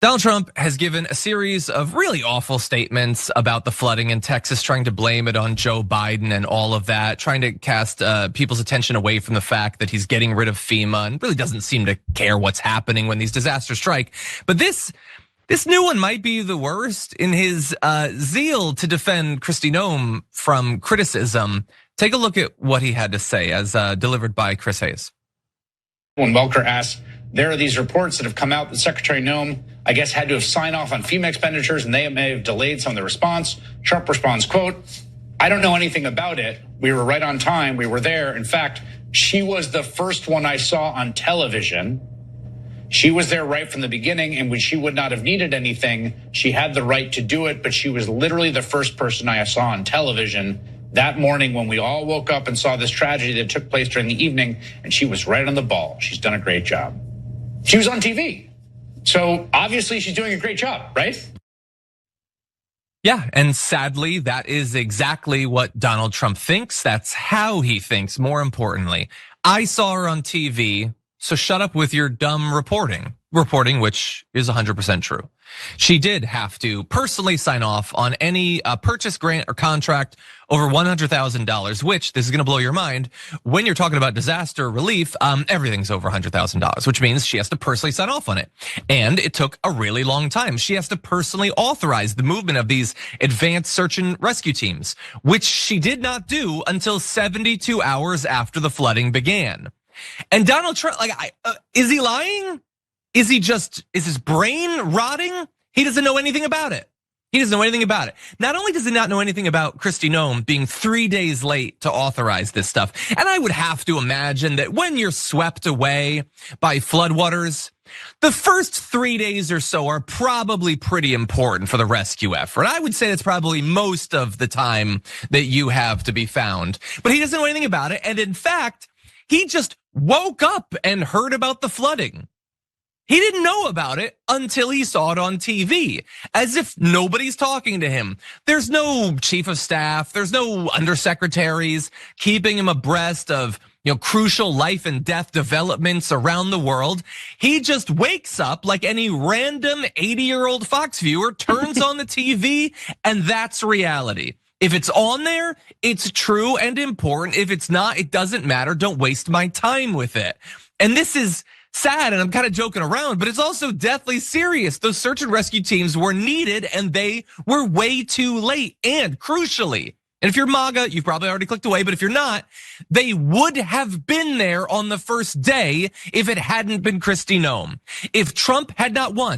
Donald Trump has given a series of really awful statements about the flooding in Texas, trying to blame it on Joe Biden and all of that, trying to cast people's attention away from the fact that he's getting rid of Fema and really doesn't seem to care what's happening when these disasters strike. But this new one might be the worst in his zeal to defend Kristi Noem from criticism. Take a look at what he had to say as delivered by Chris Hayes. When Welker asked, there are these reports that have come out that Secretary Noem, I guess, had to have signed off on FEMA expenditures and they may have delayed some of the response. Trump responds, quote, I don't know anything about it. We were right on time. We were there. In fact, she was the first one I saw on television. She was there right from the beginning, and when she would not have needed anything, she had the right to do it, but she was literally the first person I saw on television that morning when we all woke up and saw this tragedy that took place during the evening, and she was right on the ball. She's done a great job. She was on TV. So obviously she's doing a great job, right? Yeah, and sadly, that is exactly what Donald Trump thinks. That's how he thinks, more importantly. I saw her on TV, so shut up with your dumb reporting, which is 100% true. She did have to personally sign off on any purchase, grant, or contract over $100,000, which, this is gonna blow your mind, when you're talking about disaster relief, everything's over $100,000, which means she has to personally sign off on it. And it took a really long time. She has to personally authorize the movement of these advanced search and rescue teams, which she did not do until 72 hours after the flooding began. And Donald Trump, is he lying? Is his brain rotting? He doesn't know anything about it. He doesn't know anything about it. Not only does he not know anything about Kristi Noem being 3 days late to authorize this stuff, and I would have to imagine that when you're swept away by floodwaters, the first 3 days or so are probably pretty important for the rescue effort. I would say that's probably most of the time that you have to be found. But he doesn't know anything about it, and in fact, he just woke up and heard about the flooding. He didn't know about it until he saw it on TV, as if nobody's talking to him. There's no chief of staff, there's no undersecretaries keeping him abreast of crucial life and death developments around the world. He just wakes up like any random 80-year-old Fox viewer, turns on the TV, and that's reality. If it's on there, it's true and important. If it's not, it doesn't matter. Don't waste my time with it. And this is sad, and I'm kind of joking around, but it's also deathly serious. Those search and rescue teams were needed and they were way too late. And crucially, and if you're MAGA, you've probably already clicked away, but if you're not, they would have been there on the first day if it hadn't been Kristi Noem. If Trump had not won